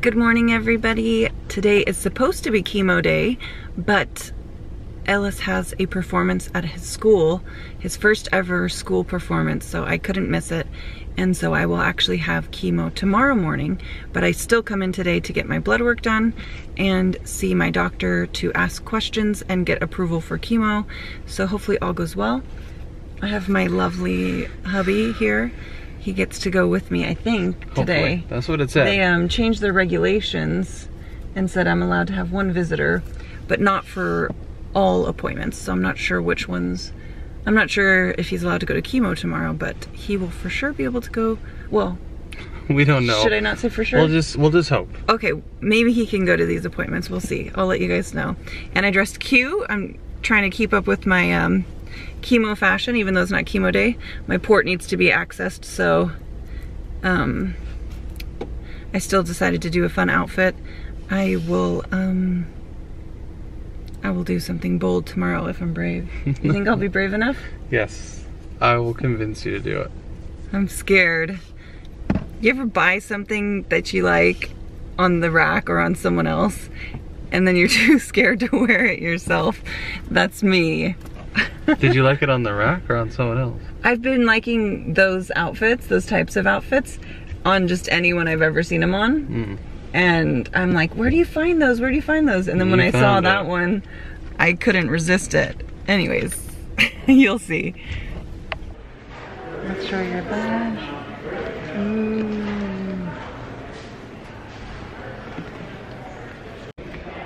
Good morning, everybody. Today is supposed to be chemo day, but Ellis has a performance at his school, his first ever school performance, so I couldn't miss it. And so I will actually have chemo tomorrow morning, but I still come in today to get my blood work done and see my doctor to ask questions and get approval for chemo. So hopefully all goes well. I have my lovely hubby here. He gets to go with me, I think, today. Hopefully. That's what it said. They changed the regulations and said I'm allowed to have one visitor, but not for all appointments. So I'm not sure which ones. I'm not sure if he's allowed to go to chemo tomorrow, but he will for sure be able to go. Well, we don't know. Should I not say for sure? We'll just hope. Okay, maybe he can go to these appointments. We'll see. I'll let you guys know. And I dressed cute. I'm trying to keep up with my chemo fashion, even though it's not chemo day. My port needs to be accessed, so I still decided to do a fun outfit. I will do something bold tomorrow if I'm brave. You think I'll be brave enough? Yes, I will convince you to do it. I'm scared. You ever buy something that you like on the rack or on someone else, and then you're too scared to wear it yourself? That's me. Did you like it on the rack or on someone else? I've been liking those outfits, those types of outfits, on just anyone I've ever seen them on. Mm. And I'm like, where do you find those? Where do you find those? And then when I saw that one, I couldn't resist it. Anyways, you'll see. Let's show your badge. Ooh.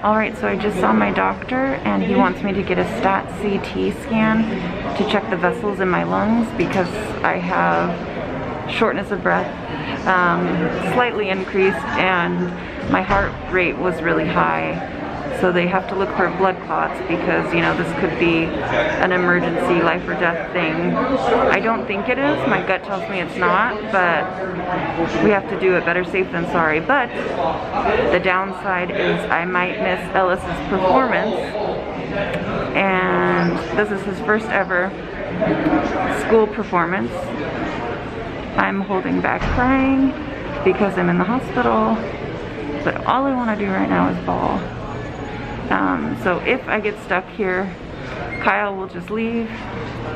Alright, so I just saw my doctor and he wants me to get a stat CT scan to check the vessels in my lungs because I have shortness of breath, slightly increased, and my heart rate was really high. So they have to look for blood clots because, you know, this could be an emergency life or death thing. I don't think it is. My gut tells me it's not, but we have to do it, better safe than sorry. But the downside is I might miss Ellis's performance, and this is his first ever school performance. I'm holding back crying because I'm in the hospital, but all I want to do right now is bawl. So if I get stuck here, Kyle will just leave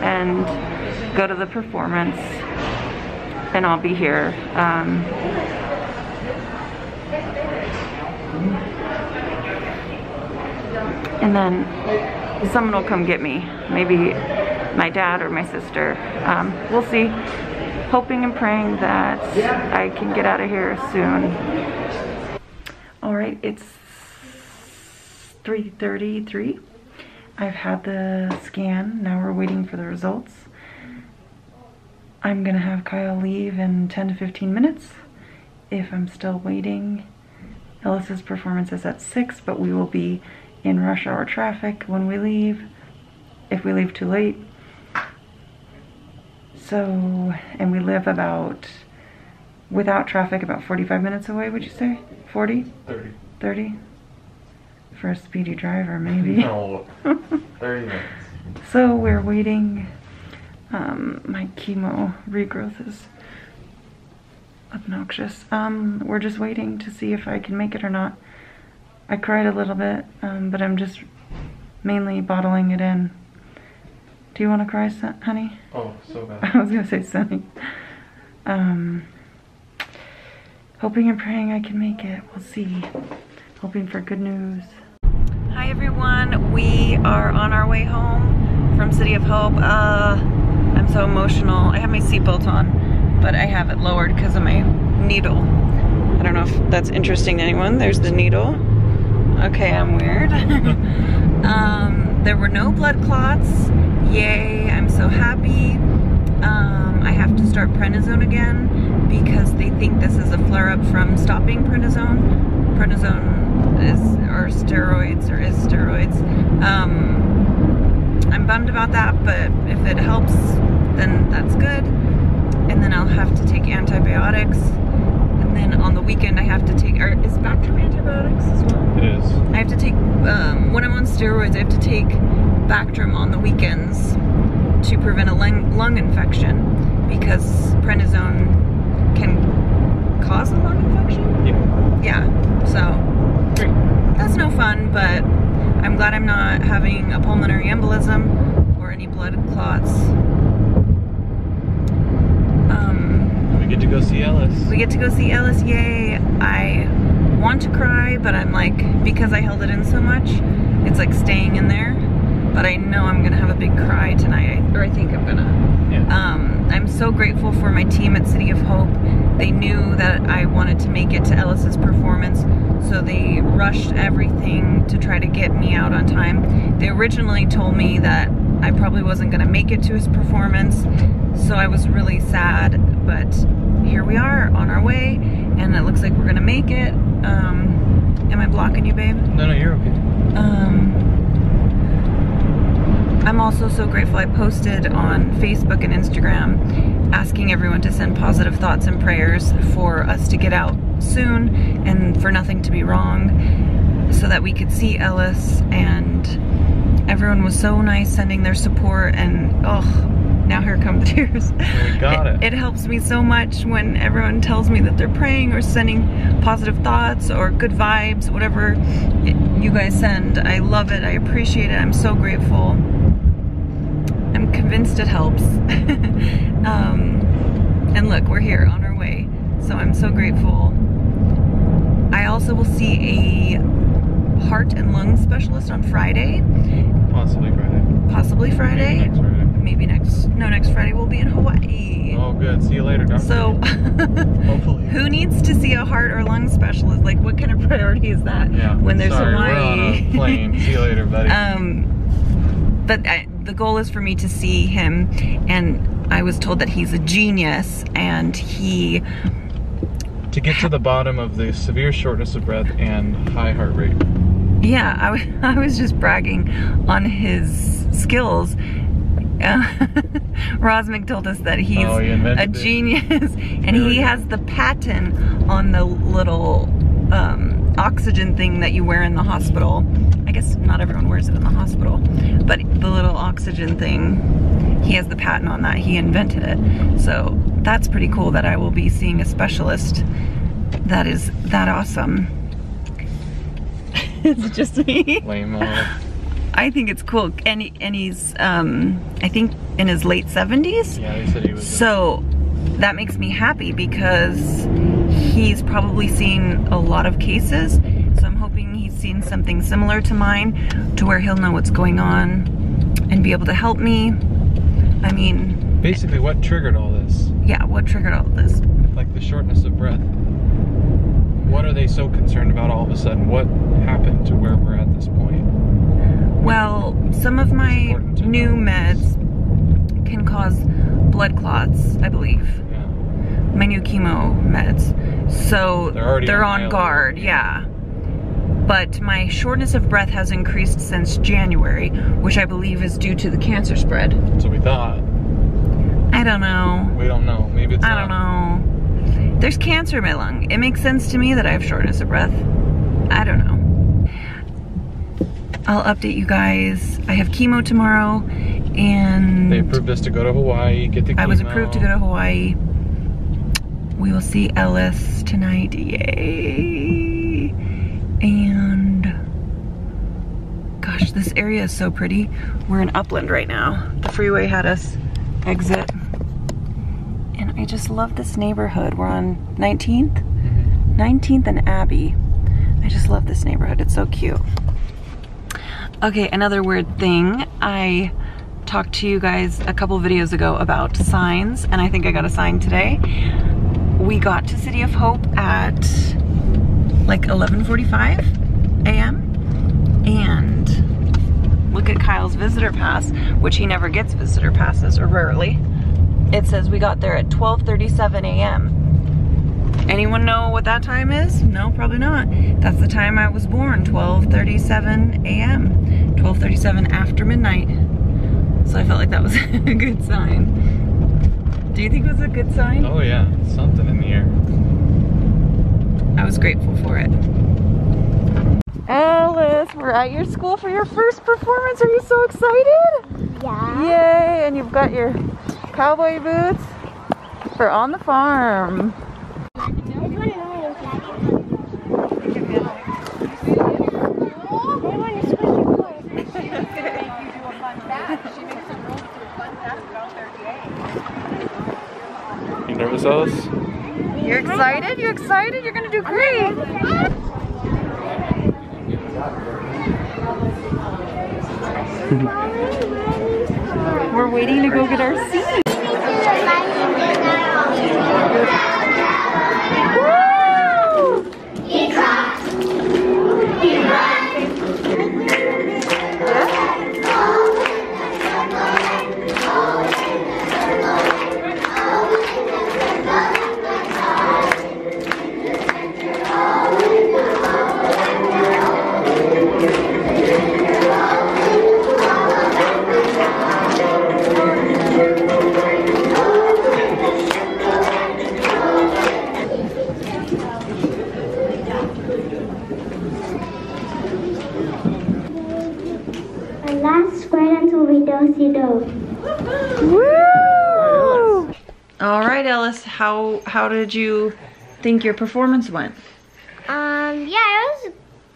and go to the performance, and I'll be here. And then someone will come get me, maybe my dad or my sister. We'll see. Hoping and praying that I can get out of here soon. All right, it's 3:33. I've had the scan. Now we're waiting for the results. I'm gonna have Kyle leave in 10 to 15 minutes. If I'm still waiting, Ellis's performance is at 6, but we will be in rush hour traffic when we leave, if we leave too late. So, and we live about, without traffic, about 45 minutes away, would you say? 40? 30. 30? For a speedy driver, maybe. No, 30 minutes. So we're waiting. My chemo regrowth is obnoxious. We're just waiting to see if I can make it or not. I cried a little bit, but I'm just mainly bottling it in. Do you want to cry, honey? Oh, so bad. I was gonna say Sunny. Hoping and praying I can make it. We'll see. Hoping for good news. Hi everyone, we are on our way home from City of Hope. I'm so emotional. I have my seatbelt on, but I have it lowered because of my needle. I don't know if that's interesting to anyone. There's the needle. Okay, I'm weird. There were no blood clots. Yay, I'm so happy. I have to start prednisone again because they think this is a flare-up from stopping prednisone. Prednisone is steroids. I'm bummed about that, but if it helps, then that's good. And then I'll have to take antibiotics. And then on the weekend I have to take, is Bactrim antibiotics as well? It is. I have to take, when I'm on steroids, I have to take Bactrim on the weekends to prevent a lung infection because prednisone can cause a lung infection? Yeah. Yeah. fun, but I'm glad I'm not having a pulmonary embolism or any blood clots. We get to go see Ellis. We get to go see Ellis, yay. I want to cry, but I'm like, because I held it in so much, it's like staying in there. But I know I'm gonna have a big cry tonight, or I think I'm gonna. Yeah. I'm so grateful for my team at City of Hope. They knew that I wanted to make it to Ellis's performance, so they rushed everything to try to get me out on time. They originally told me that I probably wasn't gonna make it to his performance, so I was really sad, but here we are on our way, and it looks like we're gonna make it. Am I blocking you, babe? No, you're okay. I'm also so grateful. I posted on Facebook and Instagram asking everyone to send positive thoughts and prayers for us to get out soon and for nothing to be wrong, so that we could see Ellis, and everyone was so nice sending their support, and oh, now here come the tears. We got it. It helps me so much when everyone tells me that they're praying or sending positive thoughts or good vibes, whatever you guys send. I love it, I appreciate it, I'm so grateful. I'm convinced it helps. And look, we're here on our way, so I'm so grateful. I also will see a heart and lung specialist on Friday. Possibly Friday. Possibly Friday. Maybe next Friday. Maybe next Friday we'll be in Hawaii. Oh good, see you later, doctor. So, hopefully. Who needs to see a heart or lung specialist? Like, what kind of priority is that when there's Sorry, Hawaii? we're on a plane. See you later, buddy. But the goal is for me to see him, and I was told that he's a genius, and he... To get to the bottom of the severe shortness of breath and high heart rate. Yeah, I was just bragging on his skills. Rosmic told us that he's a genius, and he has the patent on the little oxygen thing that you wear in the hospital. I guess not everyone wears it in the hospital, but the little oxygen thing, he has the patent on that. He invented it. So that's pretty cool that I will be seeing a specialist that is that awesome. It's just me. Lame-o. I think it's cool, and he's I think in his late 70s. Yeah, they said he was. So that makes me happy because he's probably seen a lot of cases. So I'm hoping he's seen something similar to mine, to where he'll know what's going on and be able to help me. I mean, basically, what triggered all this? Yeah, what triggered all of this? Like the shortness of breath. What are they so concerned about all of a sudden? What happened to where we're at this point? Well, some of my new meds can cause blood clots, I believe. Yeah. My new chemo meds. So they're on guard, yeah. But my shortness of breath has increased since January, which I believe is due to the cancer spread. So we thought. I don't know. We don't know. Maybe it's I don't know. There's cancer in my lung. It makes sense to me that I have shortness of breath. I don't know. I'll update you guys. I have chemo tomorrow, and they approved us to go to Hawaii, get the chemo. I was approved to go to Hawaii. We will see Ellis tonight, yay! And gosh, this area is so pretty. We're in Upland right now. The freeway had us exit. And I just love this neighborhood. We're on 19th? Mm-hmm. 19th and Abbey. I just love this neighborhood. It's so cute. Okay, another weird thing. I talked to you guys a couple videos ago about signs, and I think I got a sign today. We got to City of Hope at like 11:45 a.m. and look at Kyle's visitor pass, which he never gets visitor passes, or rarely. It says we got there at 12:37 a.m. Anyone know what that time is? No, probably not. That's the time I was born, 12:37 a.m. 12:37 after midnight. So I felt like that was a good sign. Do you think it was a good sign? Oh yeah, something in the air. I was grateful for it. Alice, we're at your school for your first performance. Are you so excited? Yeah. Yay, and you've got your cowboy boots for on the farm. good. You excited? You're gonna do great. We're waiting to go get our seat. Woo! He crossed. He runs. Woo! All right, Ellis, how did you think your performance went? Yeah,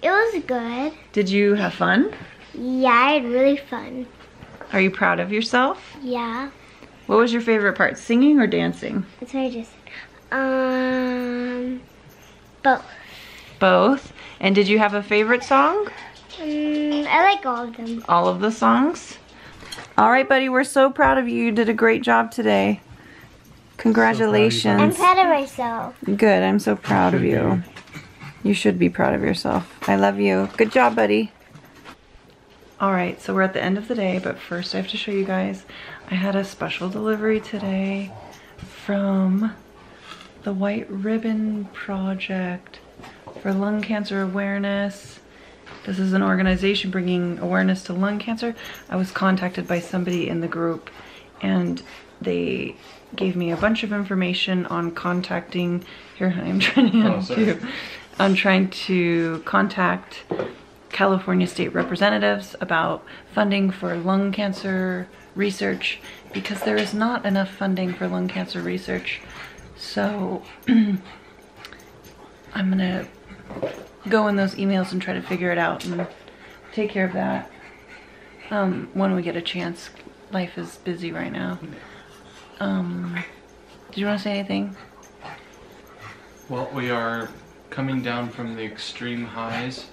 it was good. Did you have fun? Yeah, I had really fun. Are you proud of yourself? Yeah. What was your favorite part, singing or dancing? That's what I just both. Both. And did you have a favorite song? I like all of them. All of the songs? All right, buddy, we're so proud of you. You did a great job today. Congratulations. I'm proud of myself. Good, I'm so proud of you. You should be proud of yourself. I love you. Good job, buddy. All right, so we're at the end of the day, but first I have to show you guys. I had a special delivery today from the White Ribbon Project for lung cancer awareness. This is an organization bringing awareness to lung cancer. I was contacted by somebody in the group and they gave me a bunch of information on contacting, here I'm trying to contact California state representatives about funding for lung cancer research because there is not enough funding for lung cancer research. So I'm gonna go in those emails and try to figure it out and take care of that when we get a chance. Life is busy right now. Did you want to say anything? Well, we are coming down from the extreme highs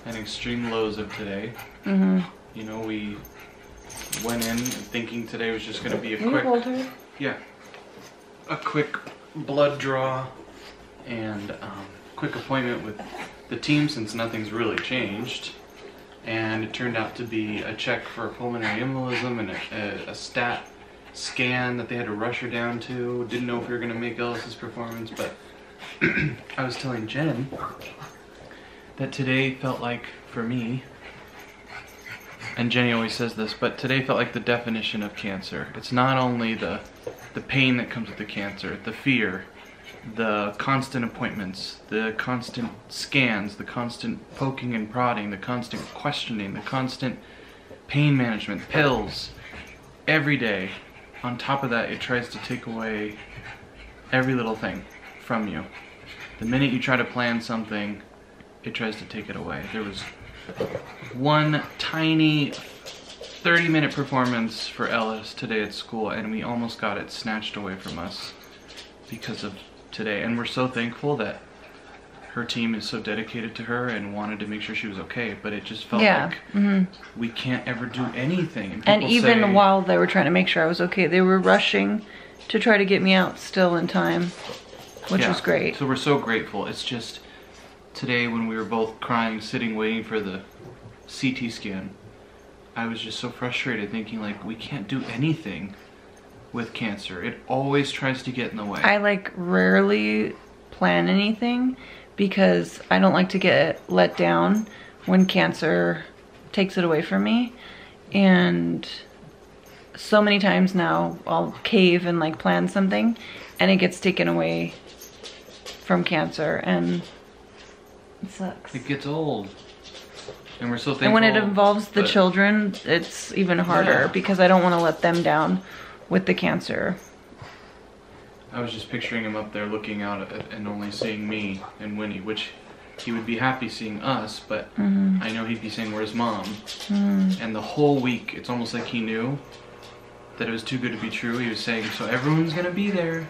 and extreme lows of today. You know, we went in thinking today was just going to be a quick blood draw and quick appointment with the team since nothing's really changed, and it turned out to be a check for a pulmonary embolism and a stat scan that they had to rush her down to. Didn't know if we were going to make Ellis's performance, but I was telling Jen that today felt like, for me, and Jenny always says this, but today felt like the definition of cancer. It's not only the pain that comes with the cancer, the fear, the constant appointments, the constant scans, the constant poking and prodding, the constant questioning, the constant pain management, pills, every day. On top of that, it tries to take away every little thing from you. The minute you try to plan something, it tries to take it away. There was one tiny 30-minute performance for Ellis today at school, and we almost got it snatched away from us because of today. And we're so thankful that her team is so dedicated to her and wanted to make sure she was okay, but it just felt like we can't ever do anything. And even while they were trying to make sure I was okay, they were rushing to try to get me out still in time, which was great. So we're so grateful. It's just today when we were both crying, sitting, waiting for the CT scan, I was just so frustrated thinking like, we can't do anything with cancer. It always tries to get in the way. I like rarely plan anything because I don't like to get let down when cancer takes it away from me. And so many times now I'll cave and like plan something and it gets taken away from cancer, and it sucks. It gets old. And we're so thankful. And when it involves the children, it's even harder because I don't want to let them down with the cancer. I was just picturing him up there looking out at, and only seeing me and Winnie, which he would be happy seeing us, but I know he'd be saying, where's mom? And the whole week, it's almost like he knew that it was too good to be true. He was saying, so everyone's gonna be there.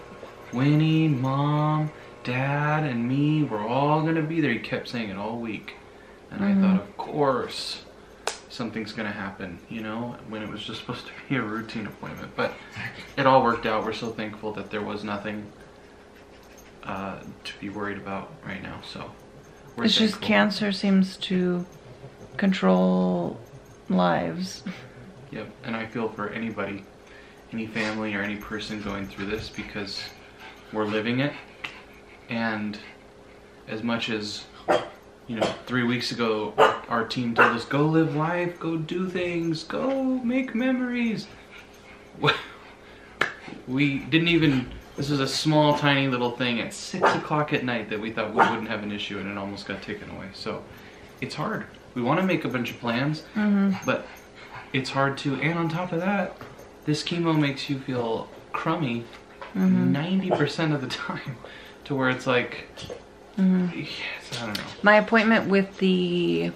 Winnie, mom, Dad and me, we're all gonna be there. He kept saying it all week. And I thought, of course, something's gonna happen, you know, when it was just supposed to be a routine appointment. But it all worked out. We're so thankful that there was nothing to be worried about right now. So we're It's just thankful. cancer seems to control lives. Yep, and I feel for anybody, any family or any person going through this, because we're living it. And as much as, you know, 3 weeks ago, our team told us, go live life, go do things, go make memories. We didn't even, this is a small, tiny little thing at 6 o'clock at night that we thought we wouldn't have an issue, and it almost got taken away. So it's hard. We want to make a bunch of plans, but it's hard to, and on top of that, this chemo makes you feel crummy 90% of the time, to where it's like, yes, I don't know. My appointment with the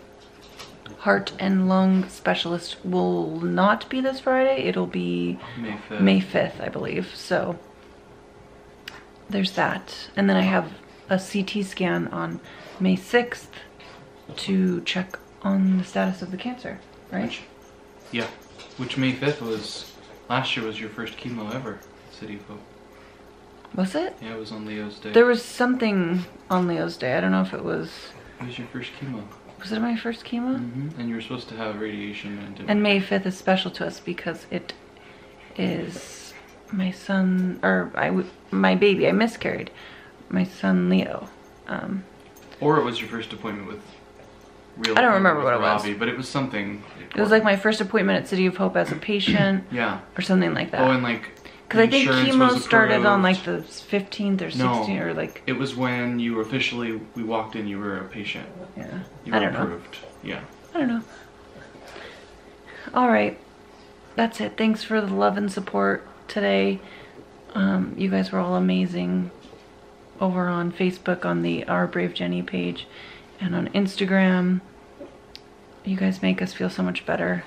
heart and lung specialist will not be this Friday. It'll be May 5th, I believe. So there's that. And then I have a CT scan on May 6th to check on the status of the cancer, right? Which May 5th was, last year was your first chemo ever at City of Hope. Was it? Yeah, it was on Leo's Day. There was something on Leo's Day. I don't know if it was... It was your first chemo. Was it my first chemo? And you were supposed to have radiation and didn't. And May 5th is special to us because it is my son, or my baby. I miscarried. My son Leo. Or it was your first appointment with real. I don't remember with what it was. Robbie, but it was something. It was like my first appointment at City of Hope as a patient. Yeah. Or something like that. Oh, and like. Because I think insurance chemo was started on approved. like the 15th or 16th or like. It was when you were officially, we walked in, you were a patient. Yeah. You were I don't know. approved. Yeah. I don't know. All right. That's it. Thanks for the love and support today. You guys were all amazing over on Facebook on the Our Brave Jenny page and on Instagram. You guys make us feel so much better.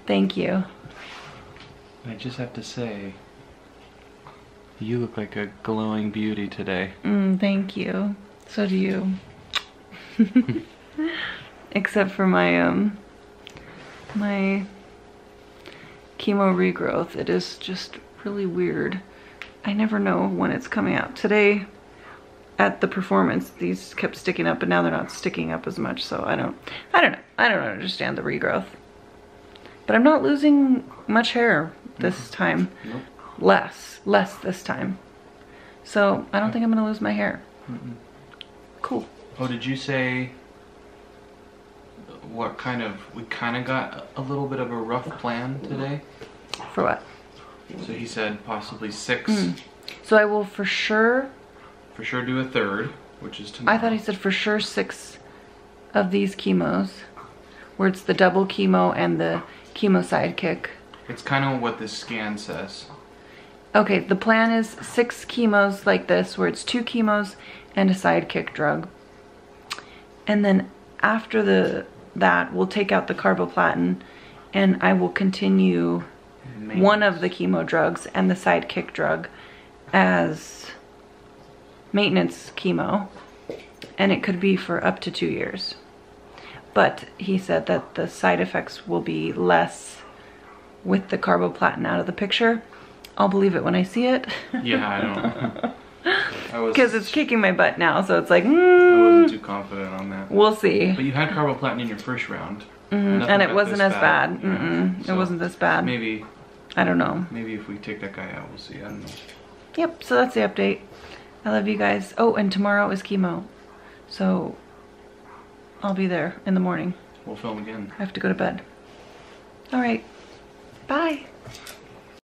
Thank you. I just have to say, you look like a glowing beauty today. Thank you. So do you. Except for my my chemo regrowth. It is just really weird. I never know when it's coming out. Today at the performance, these kept sticking up, but now they're not sticking up as much. So I don't know. I don't understand the regrowth. But I'm not losing much hair this time. Nope. Less this time. So I don't think I'm gonna lose my hair. Cool. Oh, did you say what kind of, we kind of got a little bit of a rough plan today? For what? So he said possibly 6. So I will for sure Do a third, which is tomorrow. I thought he said for sure 6 of these chemos, where it's the double chemo and the chemo sidekick. It's kind of what this scan says. Okay, the plan is 6 chemos like this, where it's 2 chemos and a sidekick drug. And then after that, we'll take out the carboplatin, and I will continue one of the chemo drugs and the sidekick drug as maintenance chemo, and it could be for up to 2 years. But he said that the side effects will be less with the carboplatin out of the picture. I'll believe it when I see it. Yeah, I don't know. Because it's kicking my butt now, so it's like, I wasn't too confident on that. We'll see. But you had carboplatin in your first round. And it wasn't as bad. Yeah. It wasn't this bad. Maybe. I don't know. Maybe if we take that guy out, we'll see. I don't know. Yep, so that's the update. I love you guys. Oh, and tomorrow is chemo. So I'll be there in the morning. We'll film again. I have to go to bed. All right. Bye.